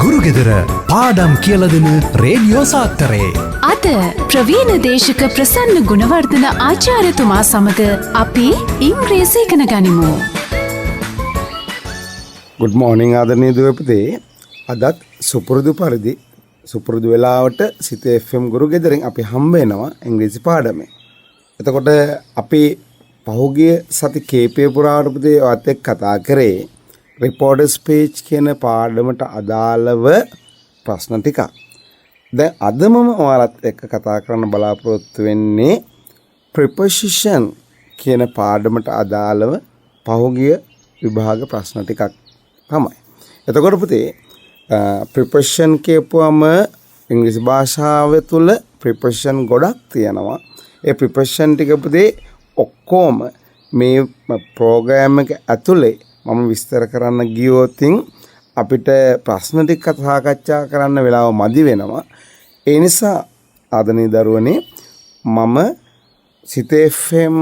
ගුරුගෙදර පාඩම් කියලා දෙන රේඩියෝ සාත්තරේ. අද ප්‍රවීණ දේශක ප්‍රසන්න ගුණවර්ධන ආචාර්යතුමා සමග අපි ඉංග්‍රීසි ඉගෙන ගනිමු. good morning ආදරණීය දුවපතේ. අදත් සුපුරුදු පරිදි සුපුරුදු වෙලාවට සිත FM ගුරුගෙදරින් අපි හම්බ වෙනවා ඉංග්‍රීසි පාඩමේ. එතකොට අපි පහුගිය සති කේපේ පුරාවට පුතේ ඔයත් එක්ක කතා කරේ රිපෝටර්ස් පේජ් කියන පාඩමට අදාළව ප්‍රශ්න ටිකක්. දැන් අද මම ඔයාලත් එක්ක කතා කරන්න බලාපොරොත්තු වෙන්නේ ප්‍රිපොසිෂන් කියන පාඩමට අදාළව පහුගිය විභාග ප්‍රශ්න ටිකක් තමයි. එතකොට පුතේ ප්‍රිපොසිෂන් කියපුවම ඉංග්‍රීසි භාෂාව තුළ ප්‍රිපොසිෂන් ගොඩක් තියෙනවා. ඒ ප්‍රිපොසිෂන් ටික පුතේ ඔක්කොම මේ ප්‍රෝග්‍රෑම් එක ඇතුලේ මම විස්තර කරන්න ගියොතින් අපිට ප්‍රශ්න ටික සාකච්ඡා කරන්න වෙලාව මදි වෙනවා. ඒ නිසා ආදරණීය දරුවනේ මම සිත FM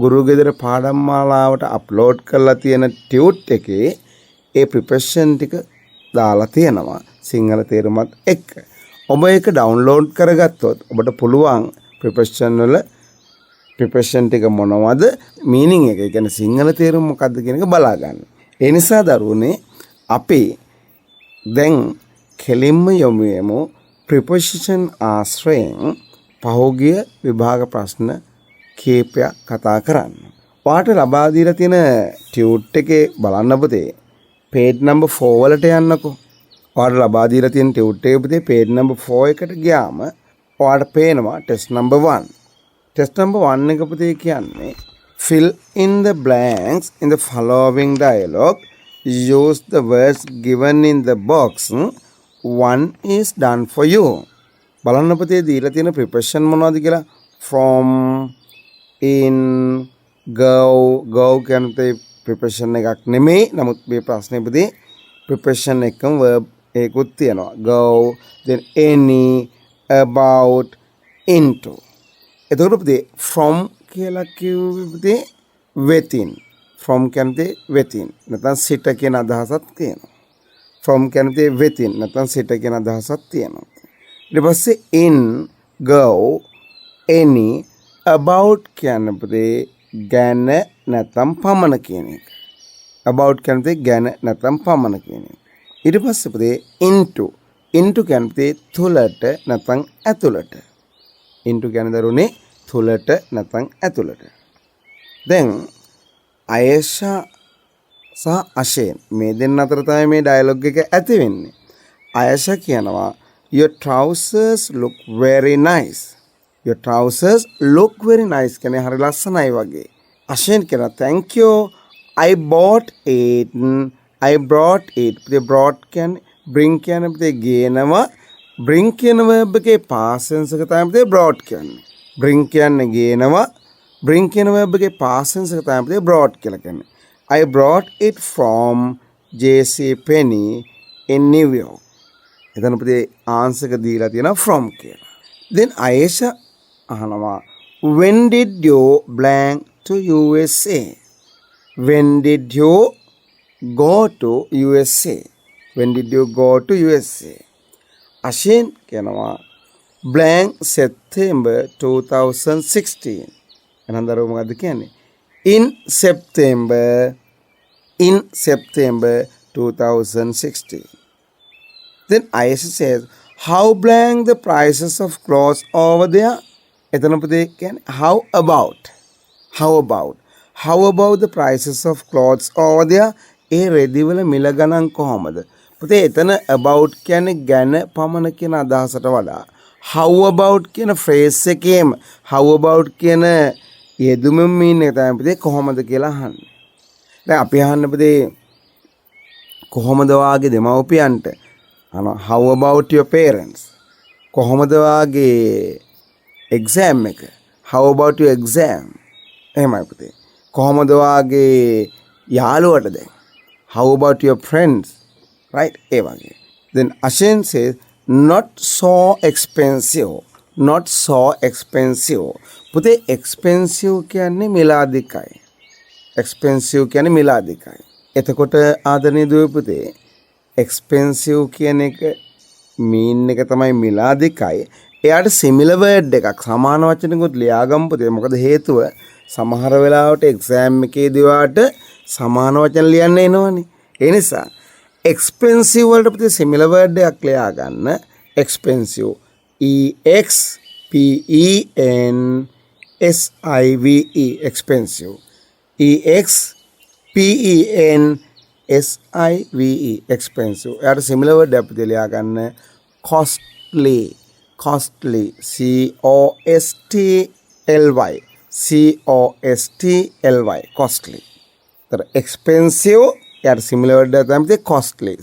ගුරුගෙදර පාඩම් මාලාවට අප්ලෝඩ් කරලා තියෙන ටියුට් එකේ ඒ ප්‍රිපොසිෂන් ටික දාලා තියෙනවා සිංහල තේරුමත් එක්ක. ඔබ ඒක ඩවුන්ලෝඩ් කරගත්තොත් ඔබට පුළුවන් ප්‍රිපොසිෂන් වල ප්‍රිපොසිෂන් ටික මොනවද මීනින් එක, ඒ කියන්නේ සිංහල තේරුම මොකක්ද කියන එක බලා ගන්න. ඒ නිසා දරුවනේ අපි දැන් කෙලින්ම යමු යමු ප්‍රිපොසිෂන් ආශ්‍රයෙන් පහුගිය විභාග ප්‍රශ්න කීපයක් කතා කරන්න. ඔයාලට ලබා දීලා තියෙන ටියුට් එකේ බලන්න පුතේ page number 4 වලට යන්නකෝ. ඔයාලට ලබා දීලා තියෙන ටියුට් එකේ පුතේ page number 4 එකට ගියාම ඔයාලට පේනවා test number 1. Test number 1 එක පුතේ කියන්නේ fill in the blanks in the following dialogue. Use the words given in the box. One is done for you. බලන්න පුතේ දීලා තියෙන ප්‍රිපොසිෂන් මොනවද කියලා. from, in, go කියන්නේ ප්‍රිපොසිෂන් එකක් නෙමෙයි. නමුත් මේ ප්‍රශ්නේ පුතේ ප්‍රිපොසිෂන් එකම verb එකකුත් තියෙනවා. go, then any, about, into. එතකොට පුතේ from කියලා කිව්වේ පුතේ within. from කියන්නේ within. නැත්නම් සිට කියන අදහසක් තියෙනවා. from කියන්නේ within. නැත්නම් සිට කියන අදහසක් තියෙනවා. ඊට පස්සේ in, go, any, about කියන්නේ පුතේ ගැන නැත්නම් පමණ කියන එක. about කියන්නේ ගැන නැත්නම් පමණ කියන එක. ඊට පස්සේ පුතේ into. into කියන්නේ තුලට නැත්නම් ඇතුළට. into කියන්නේ දරුවනේ තුලට නැත්නම් ඇතුළට. දැන් අයේෂා සහ අෂේන් මේ දෙන්න අතර තමයි මේ ඩයලොග් එක ඇති වෙන්නේ. අයේෂා කියනවා your trousers look very nice. your trousers look very nice කියන්නේ හරි ලස්සනයි වගේ. අෂේන් කියනවා thank you I bought it. I brought it. the brought කියන්නේ bring කියන්නේ ගේනවා. bring කියන verb එකේ past tense එක තමයි brought කියන්නේ. bring කියන්නේ ගේනවා. bring කියන verb එකේ past tense එක තමයි brought කියලා කියන්නේ. I brought it from JC Penney in New York. එතන පුතේ answer එක දීලා තියෙනවා from කියලා. then Aisha අහනවා when did you blank to USA? when did you go to USA? when did you go to USA? අෂේන් කියනවා blank September 2016. එහෙනම් දරුවෝ මොකද්ද කියන්නේ? in September 2016. Then Aisha says how blank the prices of clothes over there? එතන පුතේ කියන්නේ how about the prices of clothes over there? ඒ රෙදි වල මිල ගණන් කොහමද? පුතේ එතන about කියන්නේ ගැන පමණ කියන අදහසට වඩා how about කියන phrase එකේම how about කියන යෙදුමෙන් මීන් එක තමයි පුතේ කොහොමද කියලා අහන්නේ. දැන් අපි අහන්න පුතේ කොහොමද වාගේ දෙමව්පියන්ට අහනවා how about your parents? කොහොමද වාගේ exam එක? how about your exam? එහෙමයි පුතේ. කොහොමද වාගේ යාළුවට දැන්? how about your friends? right? ඒ වගේ. then Ashen says not so expensive. පුතේ expensive කියන්නේ මිලාදිකයි. එතකොට ආදරණීය දුවේ පුතේ එක්ස්පෙන්සිව් කියන එක මීන් එක තමයි මිලාදිකයි. එයාට සිමිලර් වර්ඩ් එකක් සමාන වචනකුත් ලියාගමු පුතේ. මොකද හේතුව සමහර වෙලාවට එක්සෑම් එකේදී වාට සමාන වචන ලියන්න එනවනේ. ඒ නිසා එක්ස්පෙන්සිව් වලට පුතේ සිමිලර් වර්ඩ් එකක් ලියා ගන්න. Expensive EXPENSIVE expensive EXPENSIVE expensive. එයාට සිමිලර් වර්ඩ් එකක් පුතේ ලියා ගන්න. costly costly COSTLY costly. तर expensive यार सिमिलर वर्ड आता है costly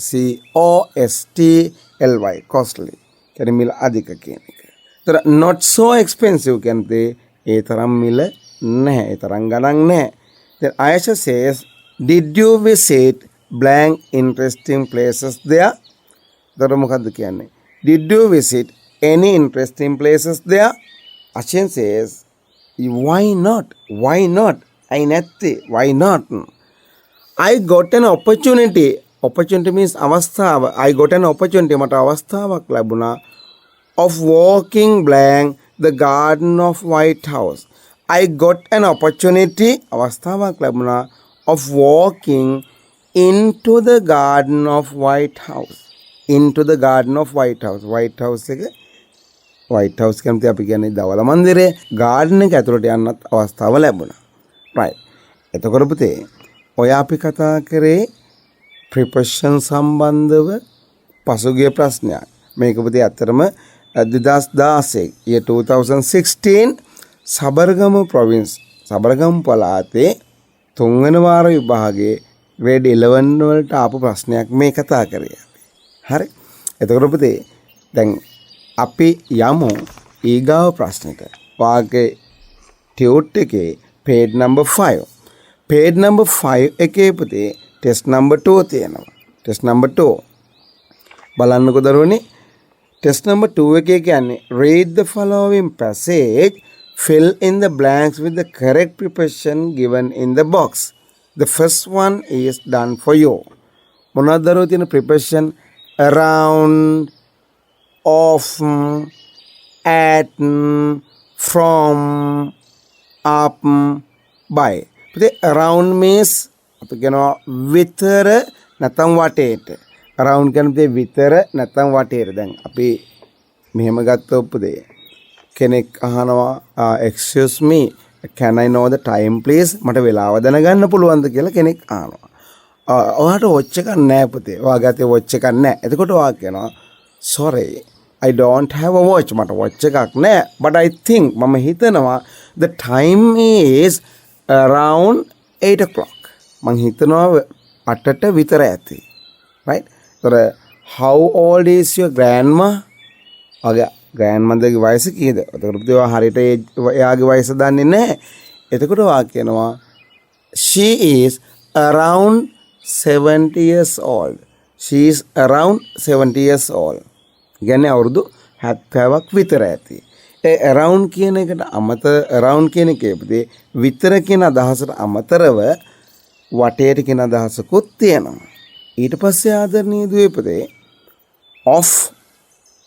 COSTLY costly यानी मिल अधिक केने तर not so expensive कहते ये तरह मिल नहीं ये तरह गणंग नहीं. then Ayesha says did you visit blank interesting places there. तर मुखाद क्या नहीं did you visit any interesting places there. Ashen says why not I නැත්තේ why not. I got an opportunity. Opportunity means අවස්ථාව. I got an opportunity මට අවස්ථාවක් ලැබුණා of walking blank the garden of White House. I got an opportunity අවස්ථාවක් ලැබුණා of walking into the garden of White House. Into the garden of White House. White House එක White House කැමති අපි කියන්නේ දවල මන්දිරේ garden එක ඇතුළට යන්නත් අවස්ථාව ලැබුණා. right. එතකොට පුතේ ඔය අපි කතා කරේ preposition සම්බන්ධව පසුගිය ප්‍රශ්නයක්. මේක පුතේ අතරම 2016 year 2016 සබරගම province සබරගම් පළාතේ තුන්වෙනි වාර විභාගයේ grade 11 වලට ආපු ප්‍රශ්නයක් මේ කතා කරේ. හරි. එතකොට පුතේ දැන් අපි යමු ඊගාව ප්‍රශ්නෙට. වාගේ ටියුට් එකේ page number 5. page number 5 එකේ පුතේ test number 2 තියෙනවා. test number 2 බලන්නකෝ දරුවනේ. test number 2 එකේ කියන්නේ read the following passage, fill in the blanks with the correct preposition given in the box. The first one is done for you. මොනවද දරුවෝ තියෙන preposition? around, of, at, from, up, by. පුතේ around means අපි කියනවා විතර නැත්නම් වටේට. around කියන්නේ විතර නැත්නම් වටේට. දැන් අපි මෙහෙම ගත්තොත් පුතේ කෙනෙක් අහනවා excuse me can I know the time please මට වෙලාව දැනගන්න පුළුවන්ද කියලා කෙනෙක් අහනවා. ඔයාට watch එකක් නැහැ පුතේ. ඔයා ගත්තේ watch එකක් නැහැ. එතකොට ඔයා කියනවා sorry I don't have a watch. මට watch එකක් නැහැ. But I think මම හිතනවා the time is around 8 o'clock. මං හිතනවා 8ට විතර ඇති. right. so how old is your grandma? ඔයාගේ grandmotherගේ වයස කීයද? එතකොට පුතේ ඔයා හරියට එයාගේ වයස දන්නේ නැහැ. එතකොට ඔයා කියනවා she is around 70 years old. She is around 70 years old. කියන්නේ අවුරුදු 70ක් විතර ඇති. ඒ around කියන එකට around කියන එකේ පුතේ විතර කියන අදහසට අමතරව වටේට කියන අදහසකුත් තියෙනවා. ඊට පස්සේ ආදරණීය දුවේ පුතේ of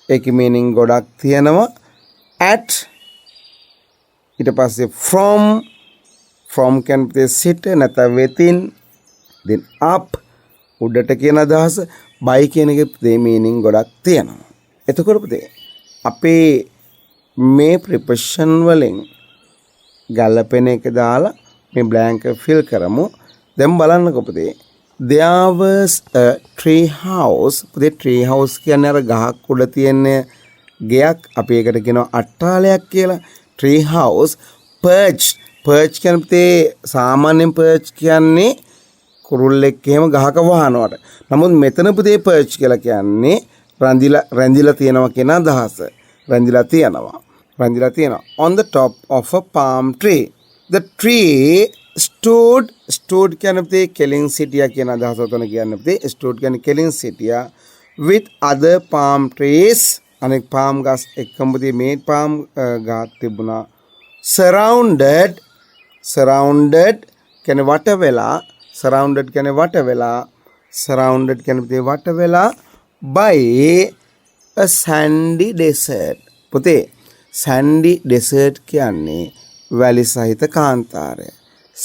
ඒකේ meaning ගොඩක් තියෙනවා. at ඊට පස්සේ from කියන පුතේ sit නැත්නම් within, then up උඩට කියන අදහස, by කියන එකේ පුතේ meaning ගොඩක් තියෙනවා. එතකොට පුතේ අපේ මේ preposition වලින් ගලපෙන එක දාලා මේ blank fill කරමු. දැන් බලන්නකෝ පුතේ there was a tree house. පුතේ tree house කියන්නේ අර ගහක් උඩ තියෙන ගෙයක්. අපි ඒකට කියනවා අට්ටාලයක් කියලා. tree house perch කියන්නේ පුතේ සාමාන්‍යයෙන් perch කියන්නේ කුරුල්ලෙක් එහෙම ගහක වහනවට. නමුත් මෙතන පුතේ perch කියලා කියන්නේ රැඳිලා තියෙනවා කියන අදහස. රැඳිලා තියෙනවා. on the top of a palm tree. The tree stood කියන්නේ පුතේ කෙලින් සිටියා කියන අදහස උතන කියන්නේ පුතේ stood කියන්නේ කෙලින් සිටියා with other palm trees. අනෙක් palm ගස් එක්කම පුතේ මේ palm ගස් තිබුණා. surrounded කියන්නේ වට වෙලා. surrounded කියන්නේ වට වෙලා. surrounded කියන්නේ පුතේ වට වෙලා by a sandy desert. පුතේ sandy desert කියන්නේ වැලි සහිත කාන්තාරය.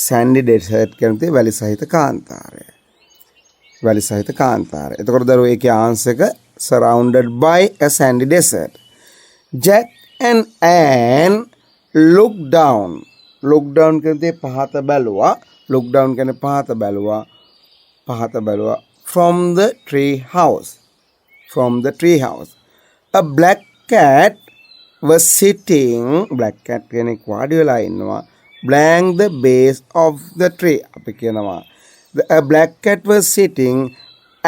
sandy desert කියන්නේ වැලි සහිත කාන්තාරය. වැලි සහිත කාන්තාරය. එතකොට දරුවෝ ඒකේ ආන්සර් එක surrounded by a sandy desert. Jack and Anne looked down. Look down කියන්නේ පහත බැලුවා. Look down කියන්නේ පහත බැලුවා. පහත බැලුවා from the tree house. From the tree house. A black cat was sitting. Black cat කෙනෙක් වාඩි වෙලා ඉන්නවා. Blank the base of the tree. අපි කියනවා a black cat was sitting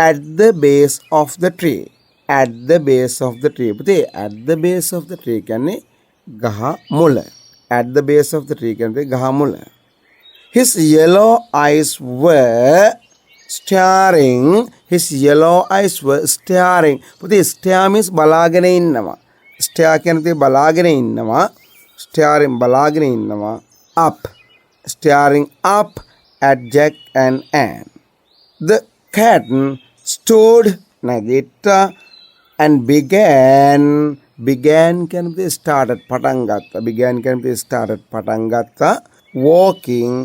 at the base of the tree. At the base of the tree. පුතේ at the base of the tree කියන්නේ ගහ මුල. At the base of the tree කියන්නේ ගහ මුල. His yellow eyes were staring. His yellow eyes were staring. පුතේ stare means බලාගෙන ඉන්නවා. stare කියන්නේ බලාගෙන ඉන්නවා. staring බලාගෙන ඉන්නවා. up. staring up at Jack and Anne. The cat stood නැගිට්ටා and began කියන්නේ started පටන් ගත්තා. began කියන්නේ started පටන් ගත්තා. walking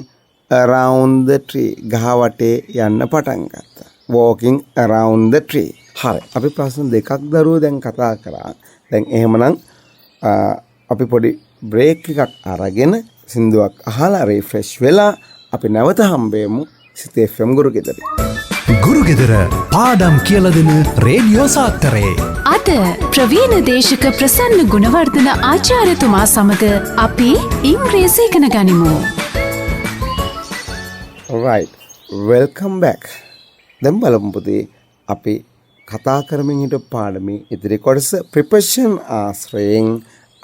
around the tree. ගහ වටේ යන්න පටන් ගත්තා. walking around the tree. හරි. අපි ප්‍රශ්න දෙකක් දරුවෝ දැන් කතා කරා. දැන් එහෙමනම් අපි පොඩි බ්‍රේක් එකක් අරගෙන සින්දුවක් අහලා රිෆ්‍රෙෂ් වෙලා අපි නැවත හම්බෙමු සිත FM ගුරු ගෙදර. ගුරු ගෙදර පාඩම් කියලා දෙන රේඩියෝ සාත්තරේ. අද ප්‍රවීණ දේශක ප්‍රසන්න ගුණවර්ධන ආචාර්යතුමා සමග අපි ඉංග්‍රීසි ඉගෙන ගනිමු. Alright, welcome back. දැන් බලමු පුතේ අපි කතා කරමින් හිටපු පාඩමේ ඉදිරි කොටස preposition ආශ්‍රයෙන්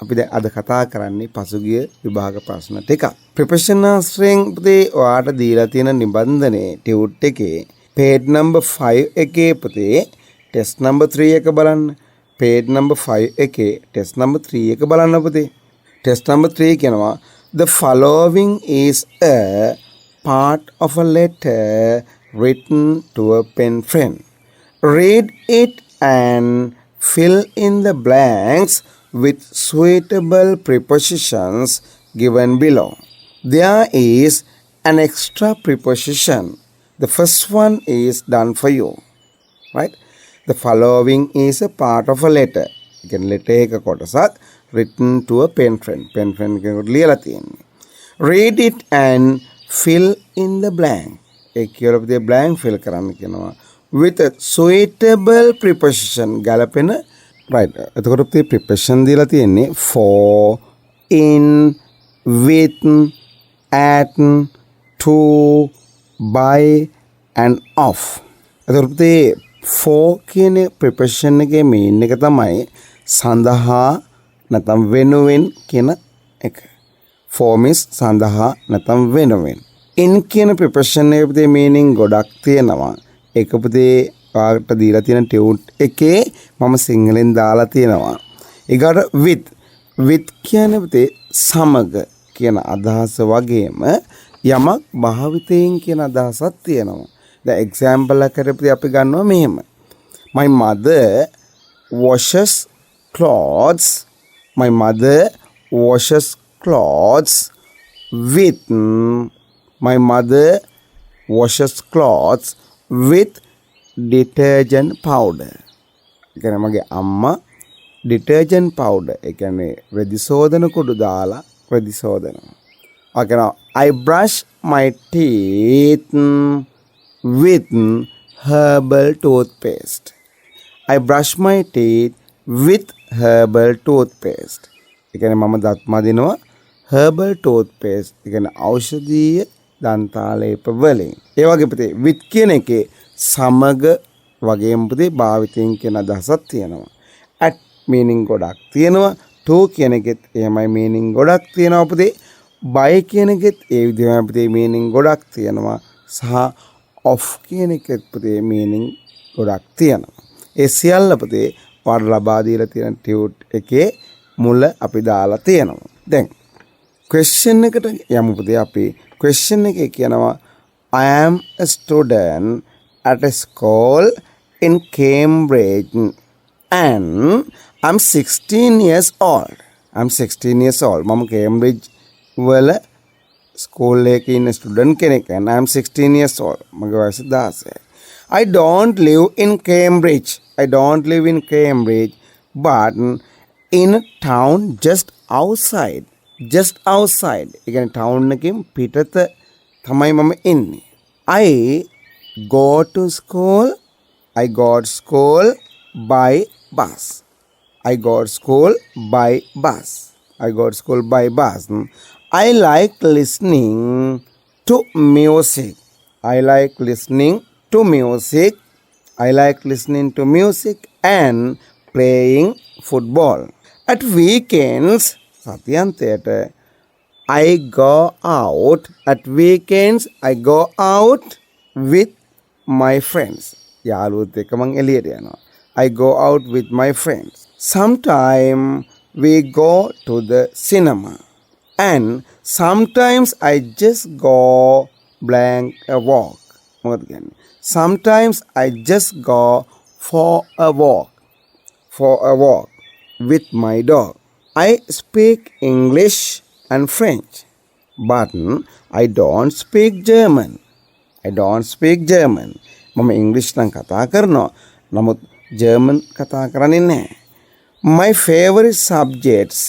අපි දැන් අද කතා කරන්නේ පසුගිය විභාග ප්‍රශ්න ටික. preposition ආශ්‍රයෙන් පුතේ ඔයාට දීලා තියෙන නිබන්ධනයේ ටියුට් එකේ page number 5 එකේ පුතේ test number 3 එක බලන්න. page number 5 එකේ test number 3 එක බලන්න පුතේ. test number 3 කියනවා the following is a part of a letter written to a pen friend. Read it and fill in the blanks with suitable prepositions given below. There is an extra preposition. The first one is done for you. Right? The following is a part of a letter. You can letter එක කොටසක් written to a pen friend. pen friend කෙනෙකුට ලියලා තියෙන්නේ. Read it and fill in the blank. ඒ කියලා පුතේ blank fill කරන්න කියනවා. With a suitable preposition. ගැලපෙන right. එතකොට පුතේ preposition දීලා තියෙන්නේ for, in, with, at, to, by and of. එතකොට පුතේ for කියන preposition එකේ meaning එක තමයි සඳහා නැත්නම් වෙනුවෙන් කියන එක. for means සඳහා නැත්නම් වෙනුවෙන්. in කියන preposition එකේ පුතේ meaning ගොඩක් තියෙනවා. ඒක පුතේ ඔයාලට දීලා තියෙන ටියුට් එකේ මම සිංහලෙන් දාලා තියෙනවා. ඊගොඩ with කියන්නේ පුතේ සමග කියන අදහස වගේම යමක් භාවිතයෙන් කියන අදහසක් තියෙනවා. දැන් එක්සැම්පල් එකකට අපි ගන්නවා මෙහෙම. My mother washes clothes. My mother washes clothes with. My mother washes clothes with detergent powder. කියන්නේ මගේ අම්මා detergent powder ඒ කියන්නේ රෙදි සෝදන කුඩු දාලා රෙදි සෝදනවා. I brush my teeth with herbal toothpaste. I brush my teeth with herbal toothpaste. ඒ කියන්නේ මම දත් මදිනවා herbal toothpaste. ඒ කියන්නේ ඖෂධීය දන්තාලේප වලින්. ඒ වගේ පුතේ with කියන එකේ සමග වගේම පුතේ භාවිතයෙන් කියන අදහසක් තියෙනවා. at meaning ගොඩක් තියෙනවා. to කියන එකෙත් එහෙමයි meaning ගොඩක් තියෙනවා පුතේ. by කියන එකෙත් ඒ විදිහම පුතේ meaning ගොඩක් තියෙනවා. සහ of කියන එකෙත් පුතේ meaning ගොඩක් තියෙනවා. ඒ සියල්ල පුතේ පාඩ ලබා දීලා තියෙන ටියුට් එකේ මුල අපි දාලා තියෙනවා. දැන් question එකට යමු පුතේ අපි. question එකේ කියනවා I am a student at a school in Cambridge and I'm 16 years old. I'm 16 years old. මම Cambridge වල ස්කූල් එකේ ඉන්න ස්ටුඩන්ට් කෙනෙක් and I'm 16 years old. මගේ වයස 16. I don't live in Cambridge. I don't live in Cambridge, but in a town just outside. Just outside. ඒ කියන්නේ town එකෙන් පිටත තමයි මම ඉන්නේ. I go to school. I go to school by bus. I go to school by bus. I go to school by bus. I like listening to music. I like listening to music. I like listening to music and playing football. At weekends, සතියන්තයට I go out. At weekends, I go out with my friends. යාළුවොත් එක්ක මං එළියට යනවා. I go out with my friends. Sometime we go to the cinema. And sometimes I just go blank a walk. මොකද කියන්නේ? Sometimes I just go for a walk. For a walk with my dog. I speak English and French, but I don't speak German. I don't speak German. මම ඉංග්‍රීසි නම් කතා කරනවා. නමුත් German කතා කරන්නේ නැහැ. My favorite subjects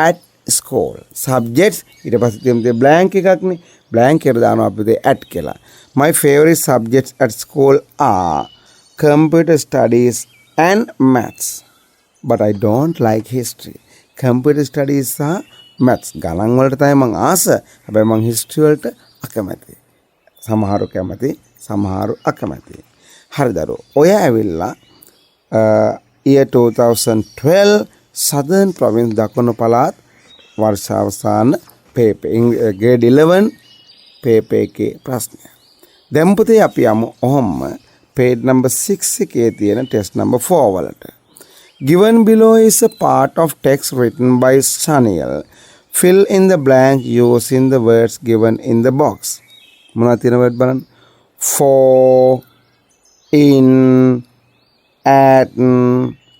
at school. Subjects ඊට පස්සේ තියෙන්නේ blank එකක්නේ. blank එකට දානවා අපි at කියලා. My favorite subjects at school are computer studies and maths. But I don't like history. Computer studies සහ maths ගණන් වලට තමයි මම ආස. හැබැයි මම history වලට අකමැතියි. සමහරු කැමති, සමහරු අකමැති. හරි දරුවෝ. ඔය ඇවිල්ලා year 2012 Southern Province දකුණු පළාත් වර්ෂාවසාන පේපර් grade 11 පේපර් එකේ ප්‍රශ්නය. දැන් පුතේ අපි යමු ඔහොම page number 6 එකේ තියෙන test number 4 වලට. Given below is a part of text written by Saniel. Fill in the blank using the words given in the box. මොනවද තියෙන word බලන්න. For, in, at,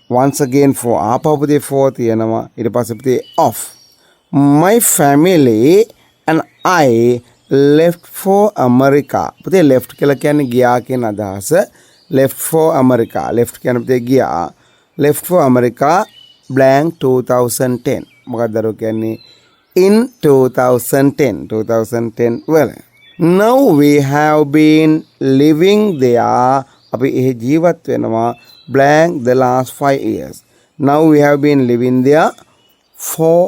once again for. ආපහුපතේ for තියෙනවා. ඊට පස්සේ පුතේ off. My family and I left for America. පුතේ left කියලා කියන්නේ ගියා කියන අදහස. Left for America. Left කියන්නේ පුතේ ගියා. Left for America blank 2010. මොකක්ද දරුවෝ කියන්නේ in 2010 වල. Now we have been living there. අපි එහි ජීවත් වෙනවා blank the last 5 years. Now we have been living there for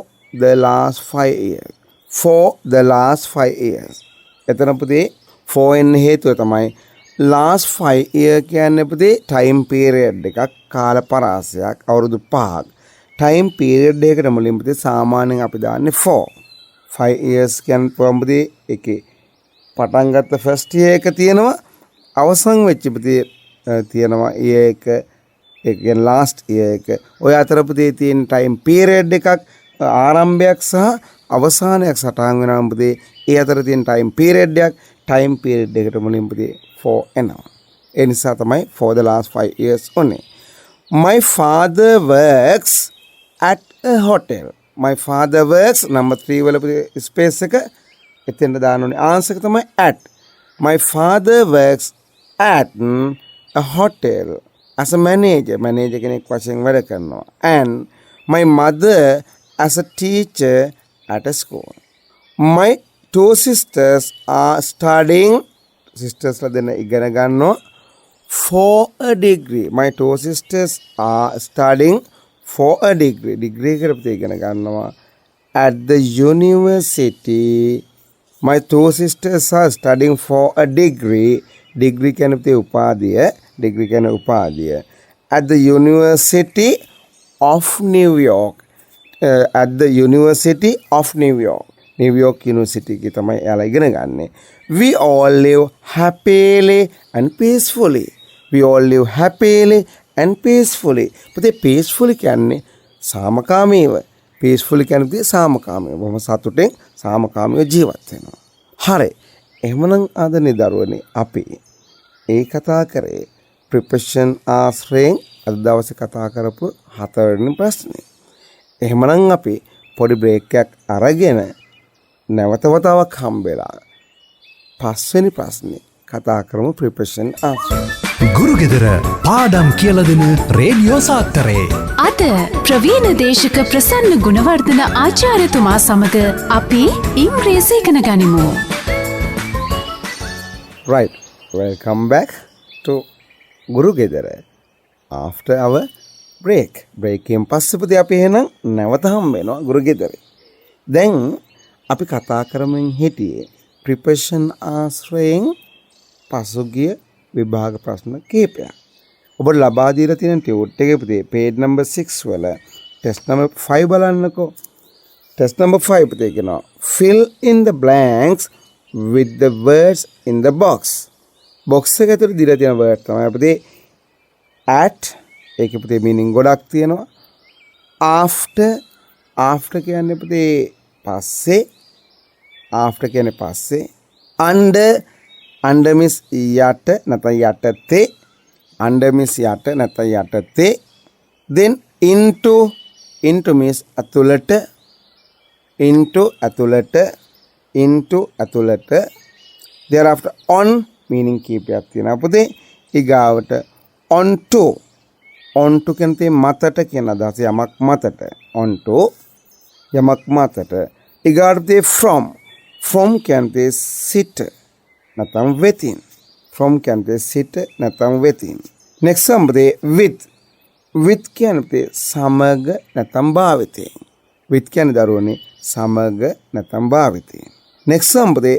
the last 5 years. For the last 5 years. එතන පුතේ for එන්න හේතුව තමයි last 5 year කියන්නේ පුතේ time period එකක් කාල පරාසයක් අවුරුදු 5ක්. time period එකකට මුලින් පුතේ සාමාන්‍යයෙන් අපි දාන්නේ for. 5 years කියන්නේ පුතේ එකේ පටන් ගත්ත first year එක තියෙනවා අවසන් වෙච්ච පුතේ තියෙනවා year එක ඒ කියන්නේ last year එක. ඔය අතර පුතේ තියෙන time period එකක් ආරම්භයක් සහ අවසානයක් සටහන් වෙනවා පුතේ. ඒ අතර තියෙන time period එකට මුලින් පුතේ for එනවා. ඒ නිසා තමයි for the last 5 years උනේ. My father works at a hotel. My father works number 3 වල පුතේ space එක එතෙන්ට දාන්න ඕනේ. answer එක තමයි at. My father works at a hotel as a manager. Manager කෙනෙක් වශයෙන් වැඩ කරනවා. And my mother as a teacher at a school. My 2 sisters are studying. Sisters ලා දෙන්න ඉගෙන ගන්නවා for a degree. My 2 sisters are studying for a degree. Degree එකට ඉගෙන ගන්නවා at the university. My 2 sisters are studying for a degree. Degree කියන්නේ උපාධිය. Degree කියන්නේ උපාධිය. At the University of New York. At the University of New York. New York University එකේ තමයි එයාලා ඉගෙන ගන්නෙ. We all live happily and peacefully. We all live happily and peacefully. පුතේ peacefully කියන්නේ සාමකාමීව. peacefully කියන්නේ සාමකාමීව. බොහොම සතුටින් සාමකාමීව ජීවත් වෙනවා. හරි. එහෙමනම් ආදරණීය දරුවනේ අපි ඒ කතා කරේ ප්‍රිපොසිෂන් ආශ්‍රයෙන් අද දවසේ කතා කරපු 4 වෙනි ප්‍රශ්නේ. එහෙමනම් අපි පොඩි බ්‍රේක් එකක් අරගෙන නැවත වතාවක් හම්බෙලා 5 වෙනි ප්‍රශ්නේ කතා කරමු ප්‍රිපොසිෂන් ආශ්‍රය. ගුරුගෙදර පාඩම් කියල දෙන රේඩියෝ සාත්තරේ. අද ප්‍රවීණ දේශක ප්‍රසන්න ගුණවර්ධන ආචාර්යතුමා සමග අපි ඉංග්‍රීසි ඉගෙන ගනිමු. Right, welcome back to ගුරුගෙදර after our break. break එකෙන් පස්සේ පුතේ අපි එහෙනම් නැවත හම්බ වෙනවා ගුරුගෙදරේ. දැන් අපි කතා කරමින් හිටියේ ප්‍රිපොසිෂන් ආශ්‍රයෙන් පසුගිය විභාග ප්‍රශ්න කිහිපයක්. ඔබට ලබා දීලා තියෙන ටියුට් එකේ පුතේ page number 6 වල test number 5 බලන්නකෝ. test number 5 පුතේ කියනවා fill in the blanks with the words in the box. box එක ඇතුලේ දීලා තියෙන word තමයි පුතේ at, ඒකේ පුතේ meaning ගොඩක් තියෙනවා. after කියන්නේ පුතේ පස්සේ, after කියන්නේ පස්සේ. under means යට නැත්නම් යටතේ, under means යට නැත්නම් යටතේ. then into means ඇතුළට, into ඇතුළට. thereafter on meaning කීපයක් තියෙනවා පුතේ. ඊගාවට onto කියන්නේ මතට කියන අදහස, යමක් මතට. onto යමක් මතට. ඊගාවට from කියන්නේ සිට නැත්නම් within. from කියන්නේ සිට නැත්නම් within. next one පුතේ with කියන්නේ සමග නැත්නම් භාවිතයෙන්. with කියන්නේ දරුවනේ සමග නැත්නම් භාවිතයෙන්. next one පුතේ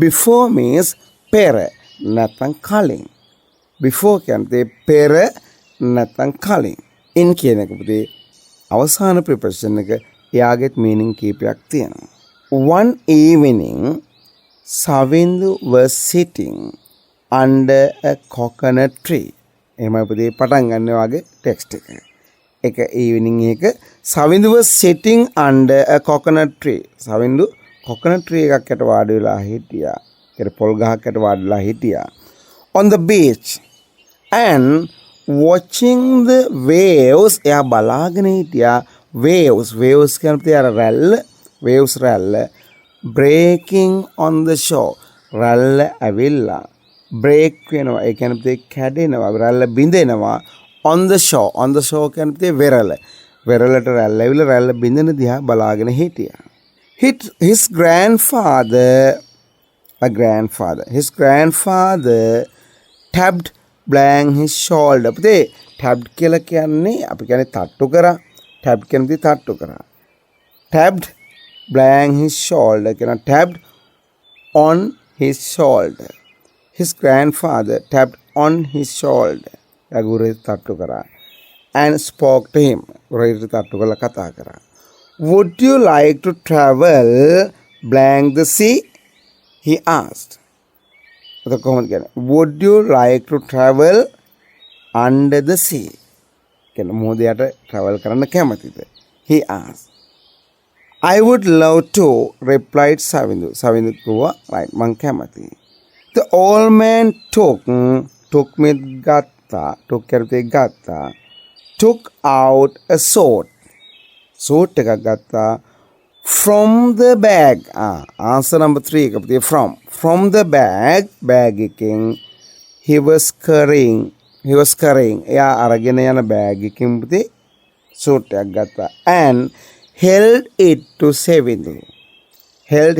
before means පෙර නැත්නම් කලින්. before කියන්නේ පෙර නැත්නම් කලින්. in කියන එක පුතේ අවසාන ප්‍රිපොසිෂන් එක, එයාගෙත් meaning කීපයක් තියෙනවා. one evening Savindu was sitting under a coconut tree. එහෙමයි පුතේ පටන් ගන්න වාගේ ටෙක්ස්ට් එක. එක evening එක Savindu was sitting under a coconut tree. Savindu coconut tree එකක් යට වාඩි වෙලා හිටියා. ඒක පොල් ගහක් යට වාඩි වෙලා හිටියා. On the beach and watching the waves. එයා බලාගෙන හිටියා waves කියන්නේ අර රැල්ල, waves රැල්ල breaking on the shore. රැල්ල ඇවිල්ලා break වෙනවා, ඒ කියන්නේ කැඩෙනවා, රැල්ල බිඳෙනවා. on the shore කියන්නේ වෙරළට රැල්ල ඇවිල්ලා රැල්ල බිඳෙන දිහා බලාගෙන හිටියා. his grandfather tapped blank his shoulder. පුතේ tapped කියලා කියන්නේ අපි කියන්නේ තට්ටු කරා. tapped කියන්නේ තට්ටු කරා. tapped blank his shoulder කියන tapped on his shoulder. his grandfather tapped on his shoulder. ගුරුගේ තට්ටු කරා. and spoke to him. ගුරුගේ තට්ටු කරලා කතා කරා. would you like to travel blank the sea? he asked. කොහොමද කියන්නේ? would you like to travel under the sea? කියන්නේ මොහොත යට travel කරන්න කැමතිද? he asked. I would love to, replied Savindu. Savindu කිව්වා right මං කැමතියි. The old man took means ගත්තා, took කරේ ගත්තා. took out a sword එකක් ගත්තා. from the bag. answer number 3 එක පුතේ from the bag එකෙන් he was carrying එයා අරගෙන යන බෑග් එකකින් පුතේ sword එකක් ගත්තා. and held it to Savindu. held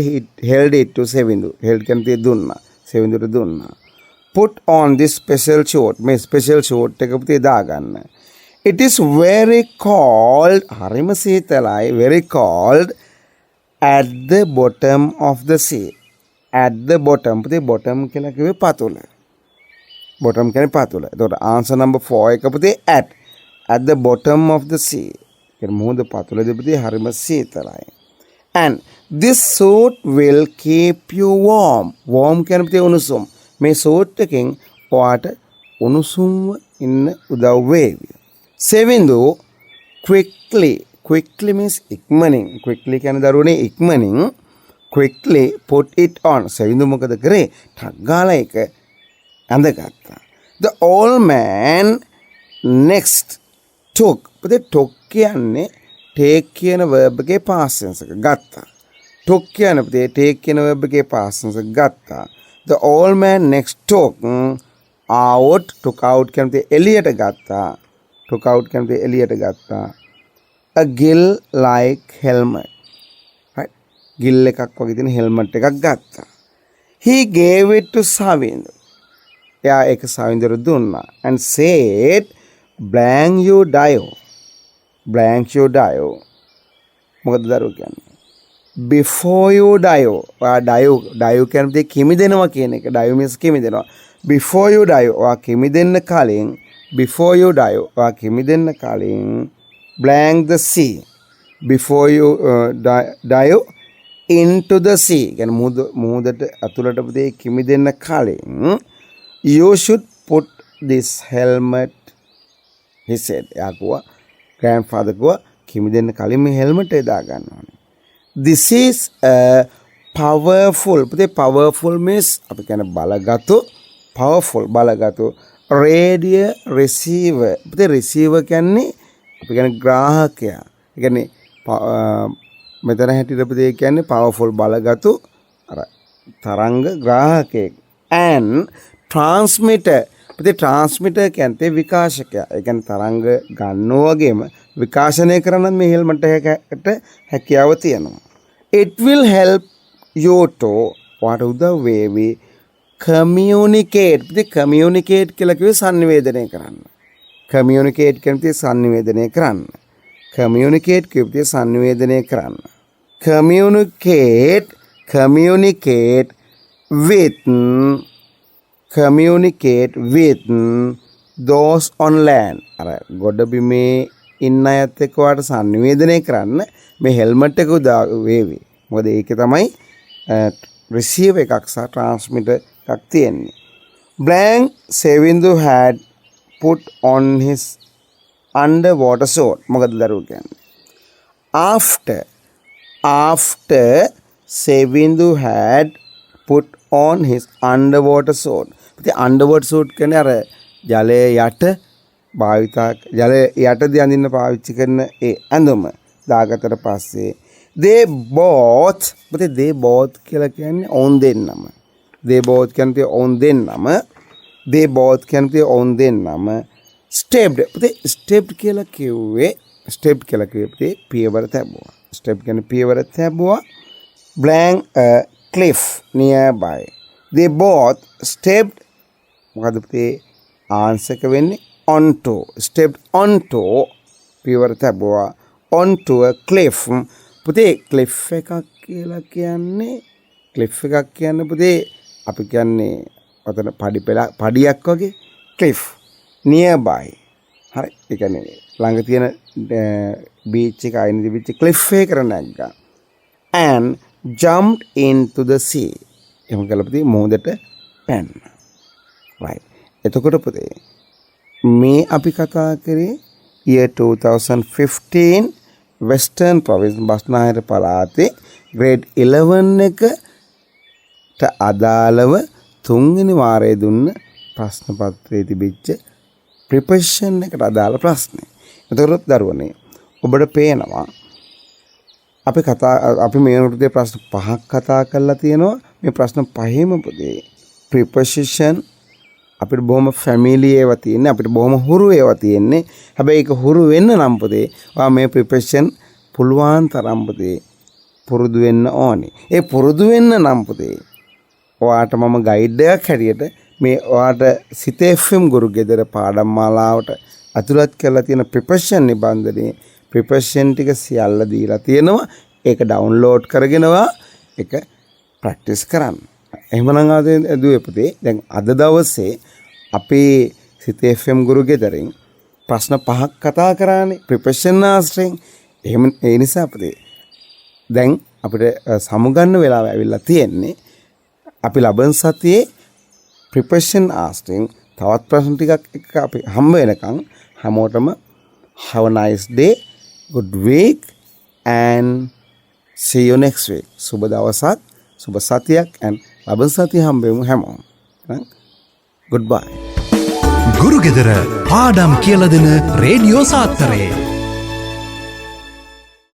it to Savindu. held කියන්නේ දුන්නා, සෙවිඳුට දුන්නා. put on this special short. මේ special short එක පුතේ දාගන්න. it is very cold. හරිම සීතලයි. very cold at the bottom of the sea. at the bottom පුතේ bottom කියලා කිව්වේ පතුල. bottom කියන්නේ පතුල. එතකොට answer number 4 එක පුතේ at the bottom of the sea. මුහුද පතුලදී පුතේ හරිම සීතලයි. and this suit will keep you warm. warm කියන්නේ පුතේ උණුසුම්. මේ suit එකෙන් ඔයාට උණුසුම්ව ඉන්න උදව් වේවි. Savindu quickly means ඉක්මනින්. quickly කියන්නේ දරුවනේ ඉක්මනින්. quickly put it on. Savindu මොකද කරේ? ටක් ගාලා එක ඇඳගත්තා. The old man next took. පුතේ took කියන්නේ take කියන verb එකේ past tense එක ගත්තා. took කියන්නේ පුතේ take කියන verb එකේ past tense එක ගත්තා. The old man next took out. took out කියන්නේ එළියට ගත්තා. took out කියන්නේ එළියට ගත්තා. a gill like helmet. right? gill එකක් වගේ තියෙන helmet එකක් ගත්තා. He gave it to Savindra. එයා ඒක සවින්දර දුන්නා. and said blank you dio. blank you dio. මොකද දරුවෝ කියන්නේ? before you dio. dio කියන්නේ කිමිදෙනවා කියන එක. dio means කිමිදෙනවා. before you dio. කිමිදෙන්න කලින් before you dio. කිමිදෙන්න කලින් blank the sea. before you dio into the sea. කියන්නේ මුහුදට අතුලට පුතේ කිමිදෙන්න කලින් you should put this helmet, he said. යාකුවා grandfather kuwa කිමිදෙන්න කලින් මේ helmet එක දාගන්න ඕනේ. This is a powerful. පුතේ powerful means අපි කියන බලගතු, powerful බලගතු radio receiver. පුතේ receiver කියන්නේ අපි කියන ග්‍රාහකයා. ඒ කියන්නේ මෙතන හැටියට පුතේ කියන්නේ powerful බලගතු අර තරංග ග්‍රාහකයෙක්. and transmitter. පුතේ transmitter කියන්නේ විකාශකයා. ඒ කියන්නේ තරංග ගන්නවා වගේම විකාශනය කරන මේ හෙල්මට් එකකට හැකියාව තියෙනවා. It will help you to what උදව් වේවි communicate. පුතේ communicate කියලා කිව්වේ සංනිවේදනය කරන්න. communicate කියන්නේ සංනිවේදනය කරන්න. communicate කියුවේ සංනිවේදනය කරන්න. communicate with those on land. අර ගොඩබිමේ ඉන්න අයත් එක්ක වාට සංනිවේදනය කරන්න මේ හෙල්මට් එක උදා වේවි. මොකද ඒකේ තමයි receive එකක් සහ transmitter එකක් තියෙන්නේ. blank Sevindu had put on his underwater suit. මොකද දරුවෝ කියන්නේ? after Sevindu had put on his underwater suit. ඉතින් underwater suit කියන්නේ අර ජලයේ යට භාවිතා ජලයේ යටදී අඳින්න පාවිච්චි කරන ඒ ඇඳුම දාගත්තට පස්සේ they both කියලා කියන්නේ ඔවුන් දෙන්නම. they both කියන්නේ ඔවුන් දෙන්නම stepped. stepped කියලා කිව්වේ පියවර තැබුවා. step කියන්නේ පියවර තැබුවා. blank a cliff nearby. They both stepped. මොකද පුතේ ආන්සර් එක වෙන්නේ onto. stepped onto පියවර තැබුවා. onto a cliff. පුතේ cliff එකක් කියලා කියන්නේ පුතේ අපි කියන්නේ ඔතන පඩියක් වගේ cliff nearby. හරි. ඒ කියන්නේ ළඟ තියෙන බීච් එක අයින තිබිච්ච cliff එකකට නැග්ගා. and jumped into the sea. එහෙම කළා පුතේ මොහොතට පැන්න. right. එතකොට පුතේ මේ අපි කතා කරේ year 2015 Western Province බස්නාහිර පළාතේ grade 11 එකට අදාළව තුන්වෙනි වාරයේ දුන්න ප්‍රශ්න පත්‍රයේ තිබිච්ච preposition එකට අදාළ ප්‍රශ්නේ. එතකොට දරුවනේ ඔබට පේනවා අපි මේ වෘත්තේ ප්‍රශ්න පහක් කතා කරලා තියෙනවා. මේ ප්‍රශ්න පහෙම පුතේ preposition අපිට බොහොම familiar ඒවා තියෙන්නේ, අපිට බොහොම හුරු ඒවා තියෙන්නේ. හැබැයි ඒක හුරු වෙන්න නම් පුතේ ඔයා මේ preposition පුළුවන් තරම් පුතේ පුරුදු වෙන්න ඕනේ. ඒ පුරුදු වෙන්න නම් පුතේ ඔයාට මම ගයිඩ් එකක් හැටියට මේ ඔයාට සිතේ FM ගුරු ගෙදර පාඩම් මාලාවට අතුලත් කරලා තියෙන preposition නිබන්ධනයේ preposition ටික සියල්ල දීලා තියෙනවා. ඒක ඩවුන්ලෝඩ් කරගෙනවා ඒක ප්‍රැක්ටිස් කරන්න. එහෙමනම් ආද දුවේ පුතේ දැන් අද දවසේ අපේ සිතේ FM ගුරු ගෙදරින් ප්‍රශ්න පහක් කතා කරානේ preposition ආශ්‍රයෙන්. එහෙම ඒ නිසා පුතේ දැන් අපිට සමුගන්න වෙලාව ඇවිල්ලා තියෙන්නේ. අපි ලබන සතියේ preposition ආශ්‍රයෙන් තවත් ප්‍රශ්න ටිකක් එක්ක අපි හම්බ වෙනකන් හැමෝටම have a nice day, good week and see you next week. සුබ දවසක්, සුබ සතියක් and ලබන සතිය හම්බෙමු හැමෝම. ගුඩ් බයි. ගුරුගෙදර පාඩම් කියලදෙන රේඩියෝ සාත්තරේ.